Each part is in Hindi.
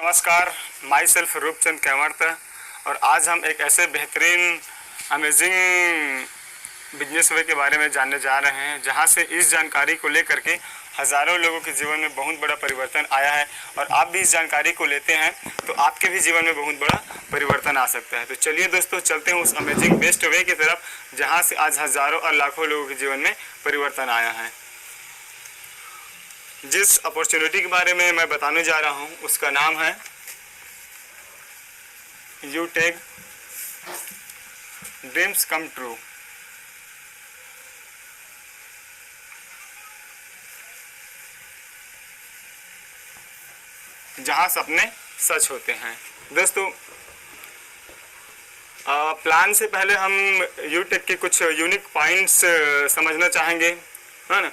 नमस्कार, माई सेल्फ रूपचंद कैमर्त। और आज हम एक ऐसे बेहतरीन अमेजिंग बिजनेस वे के बारे में जानने जा रहे हैं जहां से इस जानकारी को लेकर के हज़ारों लोगों के जीवन में बहुत बड़ा परिवर्तन आया है। और आप भी इस जानकारी को लेते हैं तो आपके भी जीवन में बहुत बड़ा परिवर्तन आ सकता है। तो चलिए दोस्तों, चलते हैं उस अमेजिंग बेस्ट वे की तरफ जहां से आज हज़ारों और लाखों लोगों के जीवन में परिवर्तन आया है। जिस अपॉर्चुनिटी के बारे में मैं बताने जा रहा हूं उसका नाम है यूटेक ड्रीम्स कम ट्रू। जहां सपने सच होते हैं। दोस्तों, प्लान से पहले हम यूटेक के कुछ यूनिक पॉइंट्स समझना चाहेंगे, है ना।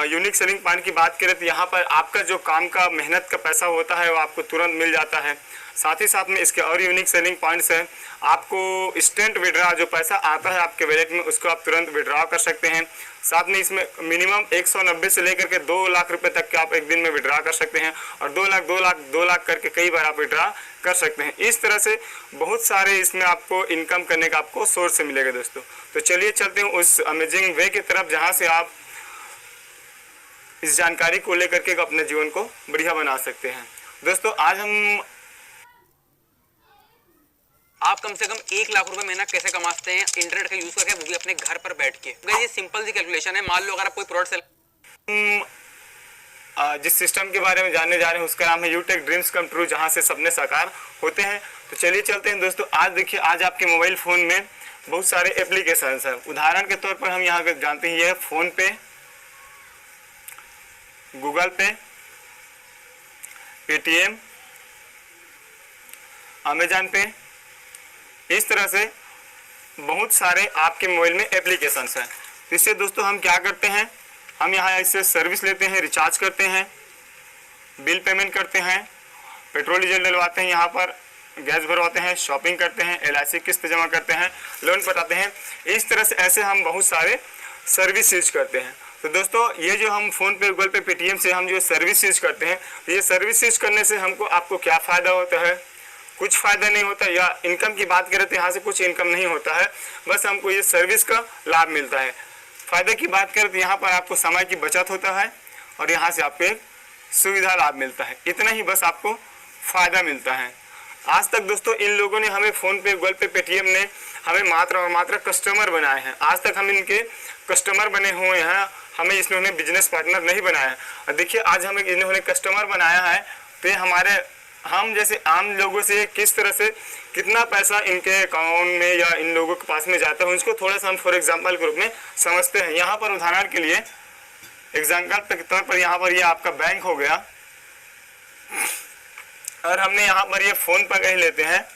यूनिक सेलिंग पॉइंट की बात करें तो यहाँ पर आपका जो काम का मेहनत का पैसा होता है वो आपको तुरंत मिल जाता है। साथ ही साथ में इसके और यूनिक सेलिंग पॉइंट्स हैं। आपको इंस्टेंट विड्रॉ, जो पैसा आता है आपके वैलेट में उसको आप तुरंत विड्रॉ कर सकते हैं। साथ में इसमें मिनिमम 190 से लेकर के 2 लाख रुपए तक के आप एक दिन में विड्रॉ कर सकते हैं और 2 लाख करके कई बार आप विड्रॉ कर सकते हैं। इस तरह से बहुत सारे इसमें आपको इनकम करने का आपको सोर्स मिलेगा दोस्तों। तो चलिए चलते हैं उस अमेजिंग वे की तरफ जहाँ से आप इस जानकारी को लेकर के अपने जीवन को बढ़िया बना सकते हैं। दोस्तों, आज हम आप कम से कम 1 लाख रुपए महीना कैसे कमा सकते हैं इंटरनेट का यूज करके, वो भी अपने घर पर बैठ के। ये सिंपल सी कैलकुलेशन है। मान लो अगर आप कोई प्रोडक्ट सेल, जिस सिस्टम के बारे में जानने जा रहे हैं उसका नाम है यूटेक ड्रीम्स कम ट्रू, जहां से सपने साकार होते हैं। तो चलिए चलते हैं दोस्तों। आज देखिए, आज आपके मोबाइल फोन में बहुत सारे एप्लीकेशंस हैं। उदाहरण के तौर पर हम यहाँ पे जानते हैं, ये फोन पे, गूगल पे, पेटीएम, अमेजन पे, इस तरह से बहुत सारे आपके मोबाइल में एप्लीकेशंस हैं। तो इससे दोस्तों हम क्या करते हैं, हम यहाँ इससे सर्विस लेते हैं, रिचार्ज करते हैं, बिल पेमेंट करते हैं, पेट्रोल डीजल डलवाते हैं, यहाँ पर गैस भरवाते हैं, शॉपिंग करते हैं, LIC किस्त जमा करते हैं, लोन पटाते हैं। इस तरह से ऐसे हम बहुत सारे सर्विस यूज करते हैं। तो दोस्तों, ये जो हम फ़ोन पे, गूगल पे, पेटीएम से हम जो सर्विस यूज करते हैं, तो ये सर्विस यूज करने से हमको आपको क्या फ़ायदा होता है? कुछ फ़ायदा नहीं होता। या इनकम की बात करें तो यहाँ से कुछ इनकम नहीं होता है, बस हमको ये सर्विस का लाभ मिलता है। फ़ायदे की बात करें तो यहाँ पर आपको समय की बचत होता है और यहाँ से आपको एक सुविधा लाभ मिलता है। इतना ही बस आपको फ़ायदा मिलता है। आज तक दोस्तों इन लोगों ने हमें फ़ोन पे, गूगल पे, पेटीएम ने हमें मात्र और मात्र कस्टमर बनाए हैं। आज तक हम इनके कस्टमर बने हुए हैं, हमें इन्होंने बिजनेस पार्टनर नहीं बनाया है। और देखिए, आज हमें इन्होंने कस्टमर बनाया है तो हम जैसे आम लोगों से किस तरह से कितना पैसा इनके अकाउंट में या इन लोगों के पास में जाता है, उसको थोड़ा सा हम फॉर एग्जांपल के रूप में समझते हैं। यहाँ पर उदाहरण के लिए एग्जांपल के तौर पर यहाँ पर ये आपका बैंक हो गया और हमने यहाँ पर ये फ़ोन पे कहीं लेते हैं,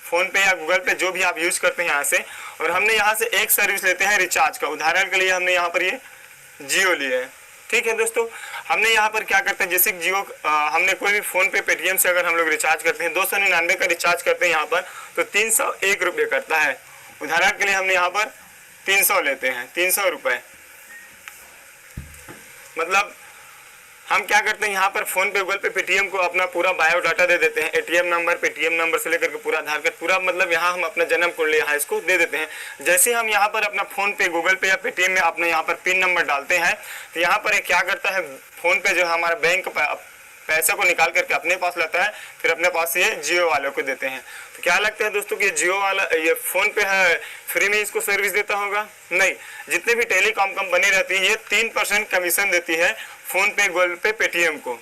फ़ोन पे या गूगल पे जो भी आप यूज़ करते हैं यहाँ से, और हमने यहाँ से एक सर्विस लेते हैं रिचार्ज का। उदाहरण के लिए हमने यहाँ पर ये जियो लिए है। ठीक है दोस्तों, हमने यहाँ पर क्या करते हैं, जैसे जियो हमने कोई भी फ़ोन पे, पेटीएम से अगर हम लोग रिचार्ज करते हैं, 299 का रिचार्ज करते हैं यहाँ पर, तो 301 रुपये करता है। उदाहरण के लिए हमने यहाँ पर 300 लेते हैं, 300 रुपये। मतलब हम क्या करते हैं, यहाँ पर फ़ोन पे, गूगल पे, पेटीएम को अपना पूरा बायोडाटा दे देते हैं, ATM नंबर, पेटीएम नंबर से लेकर के पूरा आधार कार्ड, पूरा मतलब यहाँ हम अपना जन्म कुंडली यहाँ इसको दे देते हैं। जैसे हम यहाँ पर अपना फ़ोन पे, गूगल पे या पेटीएम में अपने यहाँ पर पिन नंबर डालते हैं, तो यहाँ पर क्या करता है, फ़ोन पे जो हमारा बैंक पैसे को निकाल करके अपने पास लाता है, फिर अपने पास से ये जियो वालों को देते हैं। तो क्या लगता है दोस्तों कि जियो वाला ये फ़ोन पे है, फ्री में इसको सर्विस देता होगा? नहीं, जितने भी टेलीकॉम कंपनी रहती है ये 3% कमीशन देती है फ़ोन पे, गूगल पे, पेटीएम को,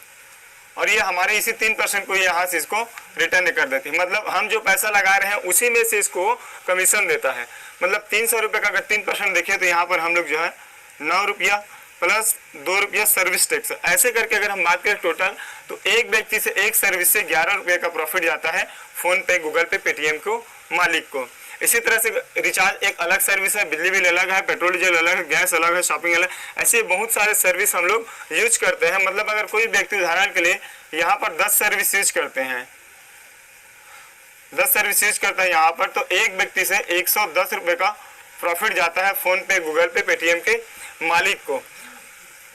और ये हमारे इसी 3% को यहाँ से इसको रिटर्न कर देती है। मतलब हम जो पैसा लगा रहे हैं उसी में से इसको कमीशन देता है। मतलब 300 रुपये का अगर 3% देखें तो यहाँ पर हम लोग जो है 9 रुपया प्लस 2 रुपया सर्विस टैक्स, ऐसे करके अगर हम बात करें टोटल, तो एक व्यक्ति से एक सर्विस से 11 रुपये का प्रॉफिट जाता है फ़ोन पे, गूगल पे, पेटीएम को, मालिक को। इसी तरह से रिचार्ज एक अलग सर्विस है, बिजली बिल अलग है, पेट्रोल डीजल अलग है, गैस अलग है, शॉपिंग अलग, ऐसे बहुत सारे सर्विस हम लोग यूज करते हैं। मतलब अगर कोई व्यक्ति उदाहरण के लिए यहाँ पर 10 सर्विस यूज करते हैं, 10 सर्विस यूज करता है यहाँ पर, तो एक व्यक्ति से 110 रुपये का प्रॉफिट जाता है फ़ोन पे, गूगल पे, पेटीएम के मालिक को।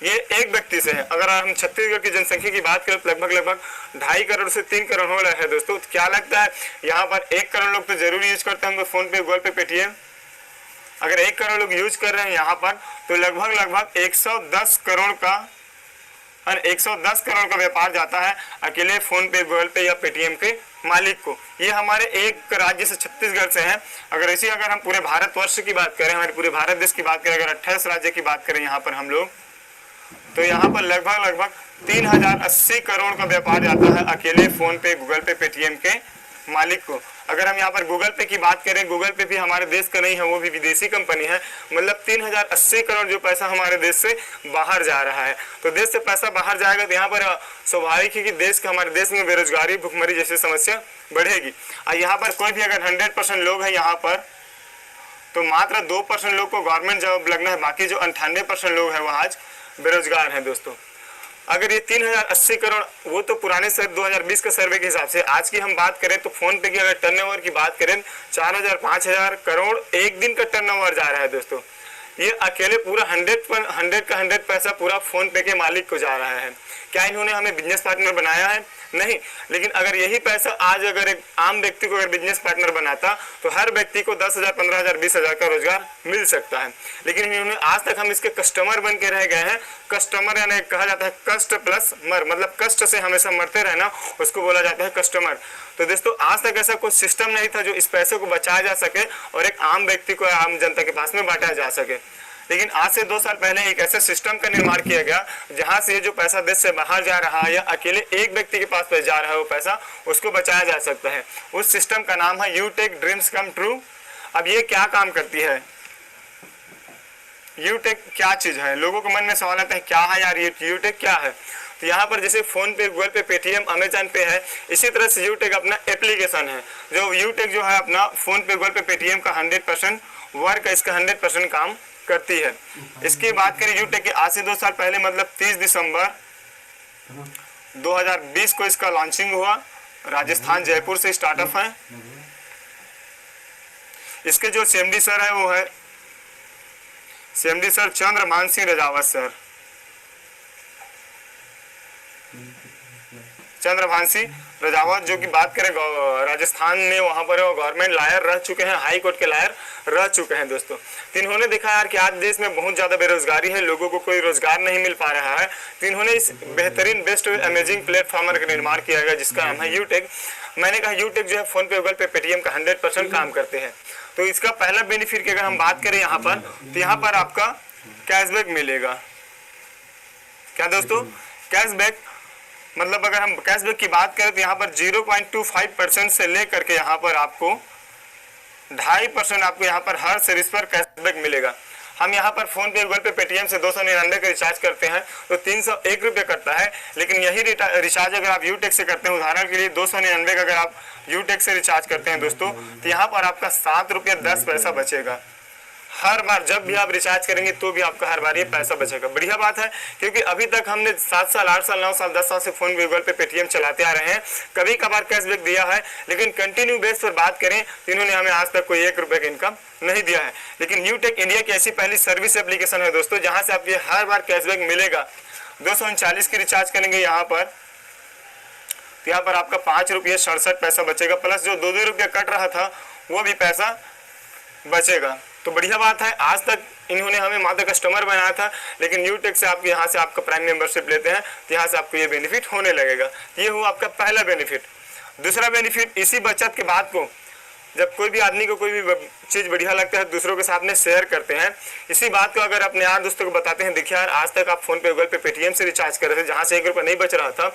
ये एक व्यक्ति से है। अगर हम छत्तीसगढ़ की जनसंख्या की बात करें तो लगभग 2.5 करोड़ से 3 करोड़ हो रहा है दोस्तों। तो क्या लगता है यहाँ पर 1 करोड़ लोग तो जरूर यूज करते होंगे फोन पे, गूगल पे, पेटीएम। अगर 1 करोड़ लोग यूज कर रहे हैं यहाँ पर तो लगभग 110 करोड़ का 110 करोड़ का व्यापार जाता है अकेले फोन पे, गूगल पे या पेटीएम के मालिक को। ये हमारे एक राज्य से छत्तीसगढ़ से है। अगर हम पूरे भारतवर्ष की बात करें, हमारे पूरे भारत देश की बात करें, अगर 28 राज्य की बात करें यहाँ पर हम लोग, तो यहाँ पर लगभग 3080 करोड़ का व्यापार जाता है अकेले फोन पे, गूगल पे, पेटीएम के मालिक को। अगर हम यहाँ पर गूगल पे की बात करें, गूगल पे भी हमारे देश का नहीं है, वो भी विदेशी कंपनी है। मतलब 3080 करोड़ जो पैसा हमारे देश से बाहर जा रहा है। तो देश से पैसा बाहर जाएगा तो यहाँ पर स्वाभाविक है कि हमारे देश में बेरोजगारी, भुखमरी जैसी समस्या बढ़ेगी। और यहाँ पर कोई भी अगर 100% लोग हैं यहाँ पर, तो मात्र 2% लोग को गवर्नमेंट जॉब लगना है, बाकी जो 98% लोग हैं वो आज बेरोजगार हैं दोस्तों। अगर ये 3080 करोड़, वो तो पुराने 2020 का सर्वे के हिसाब से, आज की हम बात करें तो फोन पे की अगर टर्नओवर की बात करें 4000-5000 करोड़ एक दिन का टर्नओवर जा रहा है दोस्तों। ये अकेले पूरा 100 का 100 पैसा पूरा फोन पे के मालिक को जा रहा है। क्या इन्होंने हमें बिजनेस पार्टनर बनाया है? नहीं। लेकिन अगर यही पैसा आज अगर एक आम व्यक्ति को अगर बिजनेस पार्टनर बनाता तो हर व्यक्ति को 10,000, 15,000, 20,000 का रोजगार मिल सकता है। लेकिन इन्होंने आज तक हम इसके कस्टमर बन के रह गए हैं। कस्टमर यानी कहा जाता है कष्ट प्लस मर, मतलब कष्ट से हमेशा मरते रहना, उसको बोला जाता है कस्टमर। तो दोस्तों आज तक ऐसा कोई सिस्टम नहीं था जो इस पैसे को बचाया जा सके और एक आम व्यक्ति को, आम जनता के पास में बांटा जा सके। लेकिन आज से 2 साल पहले एक ऐसे सिस्टम का निर्माण किया गया जहां से जो पैसा देश से बाहर जा रहा है या अकेले एक व्यक्ति के पास जा रहा है वो पैसा, उसको बचाया जा सकता है। उस सिस्टम का नाम है यूटेक ड्रीम्स कम ट्रू। अब ये क्या काम करती है? यूटेक क्या चीज है? लोगों के मन में सवाल आता है क्या है यार ये यूटेक क्या है? तो यहाँ पर जैसे फोन पे, गूगल पे, पेटीएम, अमेजन पे है, इसी तरह से यूटेक अपना एप्लीकेशन है। जो यूटेक जो है अपना फोन पे, गूगल पे, पेटीएम का 100% वर्क, इसका 100% काम करती है। इसकी बात करें यूटेक के आज से 2 साल पहले, मतलब 30 दिसंबर 2020 को इसका लॉन्चिंग हुआ। राजस्थान जयपुर से स्टार्टअप है। इसके जो सीएमडी सर है वो है CMD sir Chandrabhan Singh Rajawat sir. Chandrabhan Singh Rajawat जो की बात करें राजस्थान में, वहां पर गवर्नमेंट लायर रह चुके हैं, हाई कोर्ट के लायर रह चुके हैं दोस्तों। तो इन्होंने देखा यार कि आज देश में बहुत ज्यादा बेरोजगारी है, लोगों को कोई रोजगार नहीं मिल पा रहा है। तो इन्होंने इस बेहतरीन बेस्ट अमेजिंग प्लेटफॉर्म का निर्माण किया गया जिसका नाम है यूटेक। मैंने कहा यूटेक जो है फोन पे, गूगल पे, पेटीएम का 100% काम करते हैं। तो इसका पहला बेनिफिट की अगर हम बात करें यहाँ पर, तो यहाँ पर आपका कैशबैक मिलेगा। क्या दोस्तों? कैशबैक मतलब अगर हम कैशबैक की बात करें तो यहाँ पर 0.25% से लेकर के यहाँ पर आपको 2.5% आपको यहाँ पर हर सर्विस पर कैशबैक मिलेगा। हम यहाँ पर फोन पे, गूगल पे, पेटीएम से 299 का रिचार्ज करते हैं तो 301 रुपये कटता है। लेकिन यही रिचार्ज अगर आप यूटेक से करते हैं, उदाहरण के लिए 299 का अगर आप यूटेक से रिचार्ज करते हैं दोस्तों, तो यहाँ पर आपका 7 रुपये 10 पैसा बचेगा। हर बार जब भी आप रिचार्ज करेंगे तो भी आपका हर बार ये पैसा बचेगा। बढ़िया बात है, क्योंकि अभी तक हमने 7 साल, 8 साल, 9 साल, 10 साल से फोन, गूगल पे, पेटीएम चलाते आ रहे हैं। कभी कभार कैशबैक दिया है, लेकिन कंटिन्यू बेस पर बात करें तो इन्होंने हमें आज तक कोई 1 रुपये का इनकम नहीं दिया है। लेकिन यूटेक इंडिया की ऐसी पहली सर्विस एप्लीकेशन है दोस्तों जहां से आपको हर बार कैशबैक मिलेगा। 239 की रिचार्ज करेंगे यहाँ पर, यहाँ पर आपका 5 रुपये 67 पैसा बचेगा, प्लस जो 2 रुपये कट रहा था वो भी पैसा बचेगा। तो बढ़िया बात है, आज तक इन्होंने हमें मात्र कस्टमर बनाया था, लेकिन यूटेक से आपके यहाँ से आपका प्राइम मेंबरशिप लेते हैं तो यहाँ से आपको ये बेनिफिट होने लगेगा। ये हुआ आपका पहला बेनिफिट। दूसरा बेनिफिट, इसी बचत के बाद को जब कोई भी आदमी को कोई भी चीज़ बढ़िया लगता है दूसरों के साथ में शेयर करते हैं। इसी बात को अगर अपने यार दोस्तों को बताते हैं, देखिए यार आज तक आप फोन पे, गूगल पे, पेटीएम से रिचार्ज कर रहे थे जहाँ से 1 रुपये नहीं बच रहा था,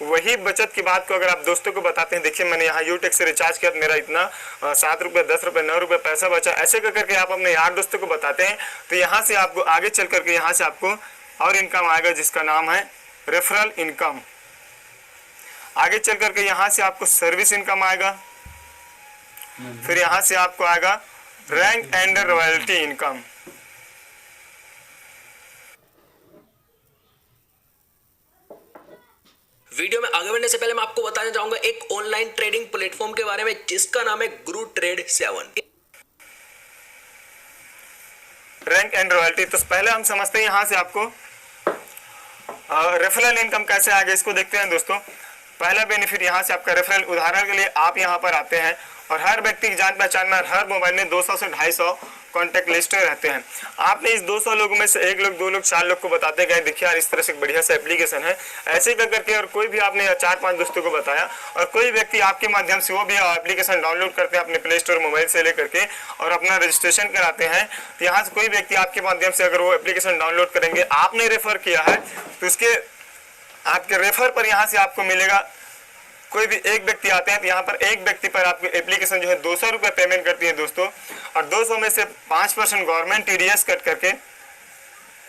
वही बचत की बात को अगर आप दोस्तों को बताते हैं, देखिए मैंने यहाँ यूटेक से रिचार्ज किया, मेरा इतना 7 रुपये, 10 रुपये, 9 रुपये पैसा बचा, ऐसे करके आप अपने यार दोस्तों को बताते हैं तो यहाँ से आपको आगे चल करके यहाँ से आपको और इनकम आएगा जिसका नाम है रेफरल इनकम। आगे चल करके यहाँ से आपको सर्विस इनकम आएगा, फिर यहाँ से आपको आएगा rank and royalty income. Video में आगे बढ़ने से पहले मैं आपको बताना चाहूंगा एक ऑनलाइन ट्रेडिंग प्लेटफॉर्म के बारे में जिसका नाम है गुरु ट्रेड 7। रैंक एंड रॉयल्टी, तो पहले हम समझते हैं यहाँ से आपको रेफरल इनकम कैसे आगे इसको देखते हैं दोस्तों। पहला बेनिफिट यहाँ से आपका रेफरल, उदाहरण के लिए आप यहाँ पर आते हैं और हर व्यक्ति की जान पहचान में हर मोबाइल में 200 से 250 कॉन्टैक्ट लिस्ट रहते हैं। आपने इस 200 लोगों में से 1 लोग 2 लोग 4 लोग को बताते गए देखिए यार इस तरह से बढ़िया सा एप्लीकेशन है, ऐसे कर करके, और कोई भी आपने 4-5 दोस्तों को बताया और कोई व्यक्ति आपके माध्यम से वो भी एप्लीकेशन डाउनलोड करते हैं अपने प्ले स्टोर मोबाइल से लेकर के और अपना रजिस्ट्रेशन कराते हैं। तो यहाँ से कोई व्यक्ति आपके माध्यम से अगर वो एप्लीकेशन डाउनलोड करेंगे, आपने रेफर किया है तो उसके आपके रेफर पर यहाँ से आपको मिलेगा, कोई भी एक व्यक्ति आते हैं तो यहाँ पर एक व्यक्ति पर आपकी एप्लीकेशन जो है 200 रुपये पेमेंट करती है दोस्तों, और 200 में से 5% गवर्नमेंट TDS कट करके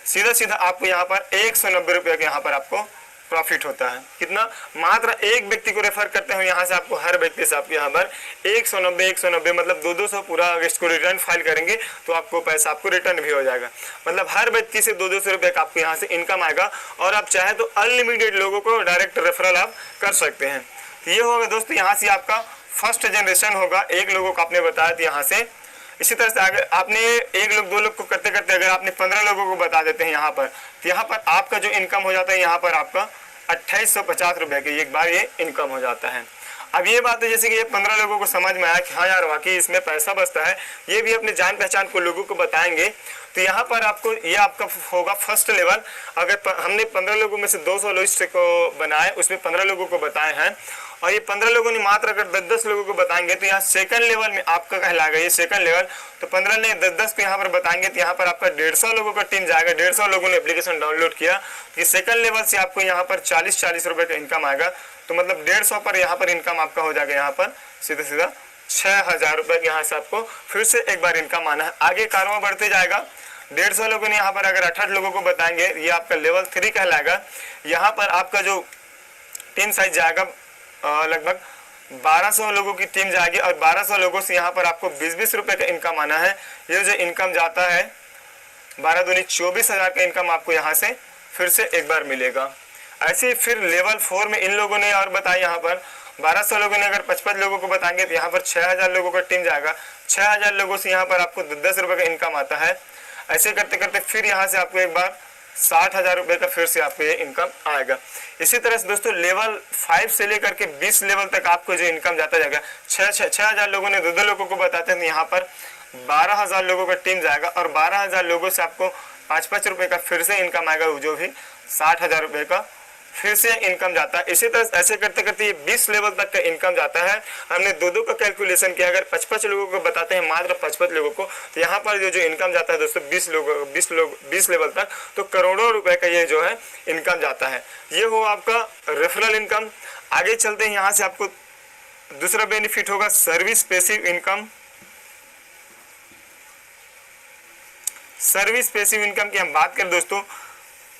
सीधा आपको यहाँ पर 190 रुपये का यहाँ पर आपको प्रॉफिट होता है। कितना? मात्र एक व्यक्ति को रेफर करते हैं यहाँ से आपको, हर व्यक्ति से आपको यहाँ पर 190 मतलब 200 पूरा अगर इसको रिटर्न फाइल करेंगे तो आपको पैसा आपको रिटर्न भी हो जाएगा। मतलब हर व्यक्ति से 200 रुपये का आपको यहाँ से इनकम आएगा और आप चाहे तो अनलिमिटेड लोगों को डायरेक्ट रेफरल आप कर सकते हैं। ये होगा दोस्तों यहाँ से आपका फर्स्ट जनरेशन होगा, 1 लोगों को आपने बताया था यहाँ से। इसी तरह से अगर आपने 1 लोग 2 लोग को करते करते अगर आपने 15 लोगों को बता देते हैं यहाँ पर, तो यहाँ पर आपका जो इनकम हो जाता है यहाँ पर आपका 2850 रुपये की एक बार ये इनकम हो जाता है। अब ये बात है जैसे कि ये 15 लोगों को समझ में आया कि हाँ यार वाकई इसमें पैसा बचता है, ये भी अपने जान पहचान को लोगों को बताएंगे, तो यहाँ पर आपको ये आपका होगा फर्स्ट लेवल। अगर हमने 15 लोगों में से 200 लिस्ट को बनाए, उसमें 15 लोगों को बताए हैं और ये 15 लोगों ने मात्र अगर 10-10 लोगों को बताएंगे तो यहाँ सेकंड लेवल में आपका कहलाएगा ये सेकंड लेवल। तो 15 ने 10-10 को यहाँ पर बताएंगे तो यहाँ पर आपका 150 लोगों का टीम जाएगा, 150 लोगों ने एप्लीकेशन डाउनलोड किया, ये सेकंड लेवल से आपको यहाँ पर 40 रुपये का इनकम आएगा। तो मतलब 150 पर यहाँ पर इनकम आपका हो जाएगा यहाँ पर सीधा 6000 रुपये यहाँ से आपको फिर से एक बार इनकम आना है। आगे कारवां बढ़ते जाएगा, 150 लोगों ने यहाँ पर अगर 68 लोगों को बताएंगे, ये आपका लेवल 3 कहलाएगा। यहाँ पर आपका जो टीम साइज जाएगा लगभग 1200 लोगों की टीम जाएगी और 1200 लोगों से यहाँ पर आपको 20-20 रुपये का इनकम आना है। ये जो इनकम जाता है 12 दूनी 24,000 का इनकम आपको यहाँ से फिर से एक बार मिलेगा। ऐसे फिर लेवल 4 में इन लोगों ने और बताया, यहाँ पर 1200 लोगों ने अगर 55 लोगों को बताएंगे तो यहाँ पर 6000 लोगों का टीम जाएगा, 6000 लोगों से यहाँ पर आपको 10 रुपये का इनकम आता है। ऐसे करते करते फिर यहाँ से आपको एक बार 60,000 रुपये का फिर से आपको ये इनकम आएगा। इसी तरह से दोस्तों लेवल 5 से लेकर के 20 लेवल तक आपको जो इनकम जाता जाएगा, 6000 लोगों ने 2 लोगों को बताते हैं, यहाँ पर 12,000 लोगों का टीम जाएगा और 12,000 लोगों से आपको 5-5 रुपये का फिर से इनकम आएगा, जो भी 60,000 रुपये का फिर से इनकम जाता है। इसी तरह ऐसे करते करते ये 20 लेवल तक का इनकम जाता है। हमने 2 का कैलकुलेशन किया, अगर 55 लोगों को बताते हैं, मात्र 55 लोगों को, तो यहाँ पर जो इनकम जाता है दोस्तों 20 लेवल तक, तो करोड़ों रुपए का ये जो है इनकम जाता है। ये हो आपका रेफरल इनकम। आगे चलते हैं, यहाँ से आपको दूसरा बेनिफिट होगा service passive income. Service passive income की हम बात करें दोस्तों,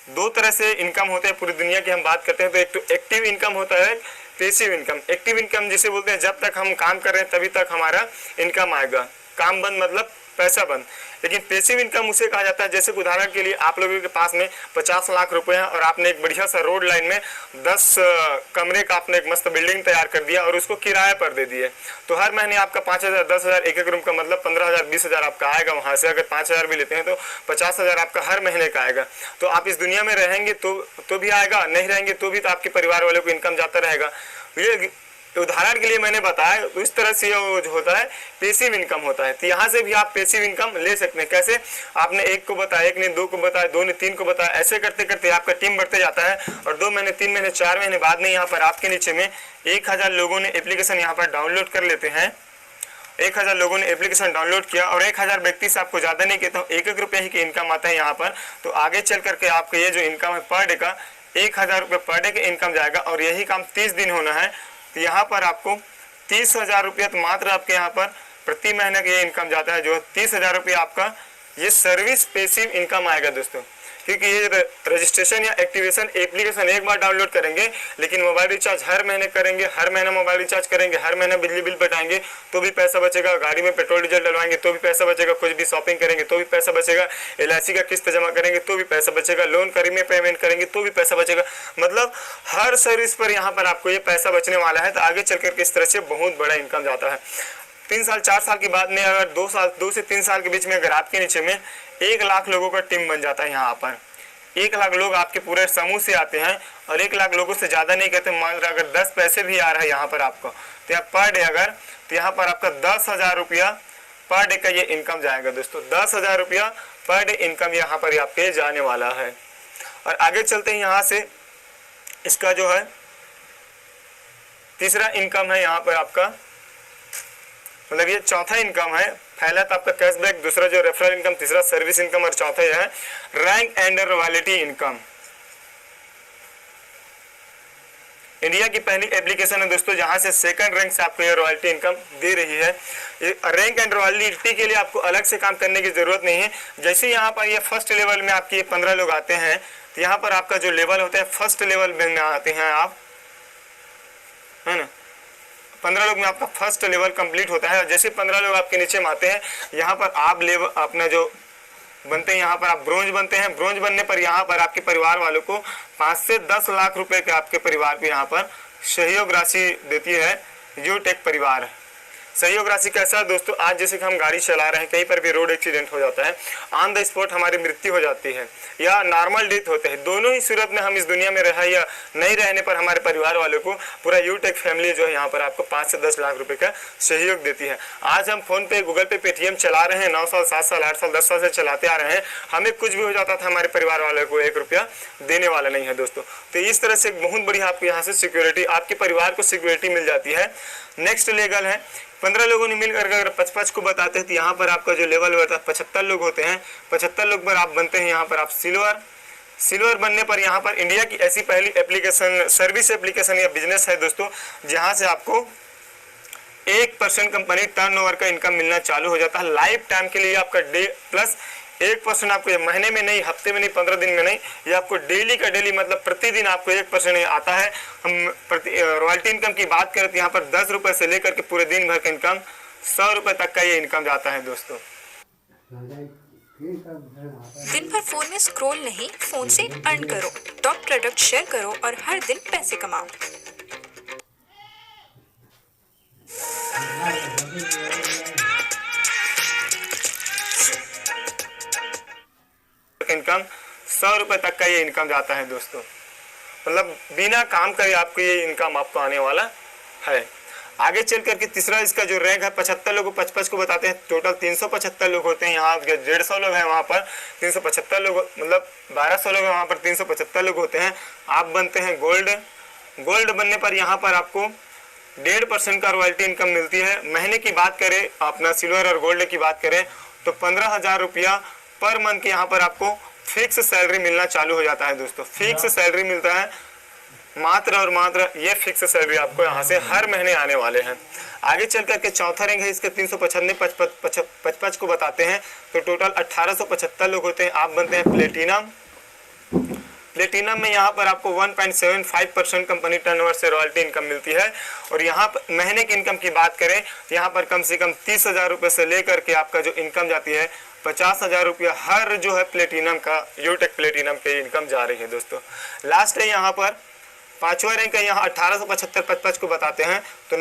2 तरह से इनकम होते हैं पूरी दुनिया की हम बात करते हैं। तो एक तो एक्टिव इनकम होता है, पैसिव इनकम। एक्टिव इनकम जिसे बोलते हैं जब तक हम काम कर रहे हैं तभी तक हमारा इनकम आएगा, काम बंद मतलब पैसा बंद। लेकिन पैसिव इनकम उसे कहा जाता है जैसे उदाहरण के लिए आप लोगों के पास में 50 लाख रुपए हैं और आपने एक बढ़िया सा रोड लाइन में 10 कमरे का आपने एक मस्त बिल्डिंग तैयार कर दिया और उसको किराए पर दे दिए। तो हर महीने आपका 5,000 10,000 एक रूम का मतलब 15,000 20,000 आपका आएगा। वहाँ से अगर 5,000 भी लेते हैं तो 50,000 आपका हर महीने का आएगा। तो आप इस दुनिया में रहेंगे तो भी आएगा, नहीं रहेंगे तो भी, तो आपके परिवार वालों को इनकम जाता रहेगा। ये उदाहरण के लिए मैंने बताया, तो इस तरह से जो होता है पैसिव इनकम होता है। तो यहाँ से भी आप पैसिव इनकम ले सकते हैं। कैसे? आपने 1 को बताया, 1 ने 2 को बताया, 2 ने 3 को बताया, ऐसे करते करते आपका टीम बढ़ते जाता है और 2 महीने 3 महीने 4 महीने बाद में यहाँ पर आपके नीचे में 1000 लोगों ने एप्लीकेशन यहाँ पर डाउनलोड कर लेते हैं। 1000 लोगों ने एप्लीकेशन डाउनलोड किया और 1000 व्यक्ति से आपको ज़्यादा नहीं कहता हूँ, 1 रुपये ही की इनकम आता है यहाँ पर। तो आगे चल करके आपका ये जो इनकम है पर डे का 1000 रुपये पर डे का इनकम जाएगा और यही काम 30 दिन होना है। तो यहाँ पर आपको 30,000 रुपये तो मात्र आपके यहाँ पर प्रति महीने का ये इनकम जाता है, जो 30,000 रुपये आपका ये सर्विस पैसिव इनकम आएगा दोस्तों। क्योंकि ये रजिस्ट्रेशन या एक्टिवेशन एप्लीकेशन एक बार डाउनलोड करेंगे, लेकिन मोबाइल रिचार्ज हर महीने करेंगे, हर महीना मोबाइल रिचार्ज करेंगे, हर महीना बिजली बिल पटाएंगे तो भी पैसा बचेगा, गाड़ी में पेट्रोल डीजल डलवाएंगे तो भी पैसा बचेगा, कुछ भी शॉपिंग करेंगे तो भी पैसा बचेगा, LIC का किस्त जमा करेंगे तो भी पैसा बचेगा, लोन करेंगे पेमेंट करेंगे तो भी पैसा बचेगा। मतलब हर सर्विस पर यहाँ पर आपको ये पैसा बचने वाला है। तो आगे चल कर इस तरह से बहुत बड़ा इनकम जाता है। 3 साल 4 साल के बाद में अगर 2 से 3 साल के बीच में अगर आपके नीचे में 1 लाख लोगों का टीम बन जाता है यहाँ पर, 1 लाख लोग आपके पूरे समूह से आते हैं और 1 लाख लोगों से ज़्यादा नहीं कहते, मान लो अगर 10 पैसे भी आ रहा है यहाँ पर आपको, तो यहाँ पर डे अगर, तो यहाँ पर आपका 10,000 रुपया पर डे का ये इनकम जाएगा दोस्तों। 10,000 रुपया पर डे इनकम यहाँ पर आपके जाने वाला है। और आगे चलते हैं, यहाँ से इसका जो है तीसरा इनकम है यहाँ पर आपका, मतलब ये चौथा इनकम है। पहला तो आपका कैशबैक, दूसरा जो रेफरल इनकम, तीसरा सर्विस इनकम और चौथा यह है rank and royalty income. India की पहली एप्लीकेशन है दोस्तों जहां से सेकंड रैंक से आपको ये रॉयल्टी इनकम दे रही है। रैंक एंड रॉयल्टी के लिए आपको अलग से काम करने की जरूरत नहीं है। जैसे यहाँ पर ये फर्स्ट लेवल में आपके 15 लोग आते हैं, तो यहाँ पर आपका जो लेवल होता है फर्स्ट लेवल में आते हैं आप, है ना, 15 लोग में आपका फर्स्ट लेवल कंप्लीट होता है। और जैसे 15 लोग आपके नीचे में आते हैं, यहाँ पर आप लेवल अपना जो बनते हैं, यहाँ पर आप ब्रोंज बनते हैं। ब्रोंज बनने पर यहाँ पर आपके परिवार वालों को 5 से 10 लाख रुपए के आपके परिवार को यहाँ पर सहयोग राशि देती है यूटेक परिवार। सहयोग राशि कैसा है दोस्तों, आज जैसे कि हम गाड़ी चला रहे हैं, कहीं पर भी रोड एक्सीडेंट हो जाता है, ऑन द स्पॉट हमारी मृत्यु हो जाती है या नॉर्मल डेथ होते हैं, दोनों ही सूरत में हम इस दुनिया में रहे या नहीं रहने पर हमारे परिवार वालों को पूरा यूटेक फैमिली जो है यहाँ पर आपको 5 से 10 लाख रुपए का सहयोग देती है। आज हम फोन पे, गूगल पे, पेटीएम चला रहे हैं, 9 साल, 7 साल, 8 साल, 10 साल से चलाते आ रहे हैं, हमें कुछ भी हो जाता था, हमारे परिवार वालों को 1 रुपया देने वाला नहीं है दोस्तों। तो इस तरह से बहुत बड़ी आपको यहाँ से सिक्योरिटी, आपके परिवार को सिक्योरिटी मिल जाती है। नेक्स्ट लेवल है 15 लोगों ने मिलकर अगर 55 को बताते हैं, तो यहाँ पर आपका जो लेवल होता है 75 लोग होते हैं। 75 लोग पर आप बनते हैं यहाँ पर आप सिल्वर बनने पर यहाँ पर इंडिया की ऐसी पहली एप्लीकेशन, सर्विस एप्लीकेशन या बिजनेस है दोस्तों, जहाँ से आपको 1% कंपनी टर्नओवर का इनकम मिलना चालू हो जाता है लाइफ टाइम के लिए। आपका डे प्लस 1% आपको ये महीने में नहीं, हफ्ते में नहीं, 15 दिन में नहीं, ये आपको डेली का डेली, मतलब प्रतिदिन आपको 1% आता है। हम रॉयल्टी इनकम की बात करें तो यहाँ पर 10 रुपये से लेकर के पूरे दिन भर का इनकम 100 रुपये तक का ये इनकम जाता है दोस्तों। दिन भर फोन में स्क्रॉल नहीं, फोन से अर्न करो, टॉप प्रोडक्ट शेयर करो और हर दिन पैसे कमाओ। इनकम 100 रुपये तक का ये इनकम जाता है दोस्तों, मतलब बिना काम करे आपको ये इनकम आपको आने वाला है। आगे चल करके तीसरा इसका जो रैंक है 75 लोगों को 55 को बताते हैं, टोटल 375 लोग होते हैं। यहाँ 150 लोग हैं, वहाँ पर 375 लोग, मतलब 1200 लोग हैं, वहाँ पर 375 लोग होते हैं। आप बनते हैं गोल्ड बनने पर यहाँ पर आपको 1.5% का रॉयल्टी इनकम मिलती है। महीने की बात करें, अपना सिल्वर और गोल्ड की बात करें तो 15,000 रुपया पर मंथ के यहाँ पर आपको फिक्स सैलरी मिलना चालू हो जाता है दोस्तों। फिक्स सैलरी मिलता है, मात्र और मात्र ये फिक्स सैलरी आपको यहाँ से हर महीने आने वाले हैं। आगे चल करके चौथा रैंक है इसके 395 को बताते हैं, तो टोटल 1875 लोग होते हैं। आप बनते हैं प्लेटिनम में यहाँ पर आपको 1.75% कंपनी टर्नओवर से रॉयल्टी इनकम मिलती है। और यहाँ पर महीने की इनकम की बात करें तो यहाँ पर कम से कम 30,000 रुपये से लेकर के आपका जो इनकम जाती है 50,000 रुपया हर जो है प्लेटिनम का, यूटेक प्लेटिनम के इनकम जा रही है दोस्तों। लास्ट है यहाँ पर 5वां रैंक है, यहाँ 1875 55 को बताते हैं, तो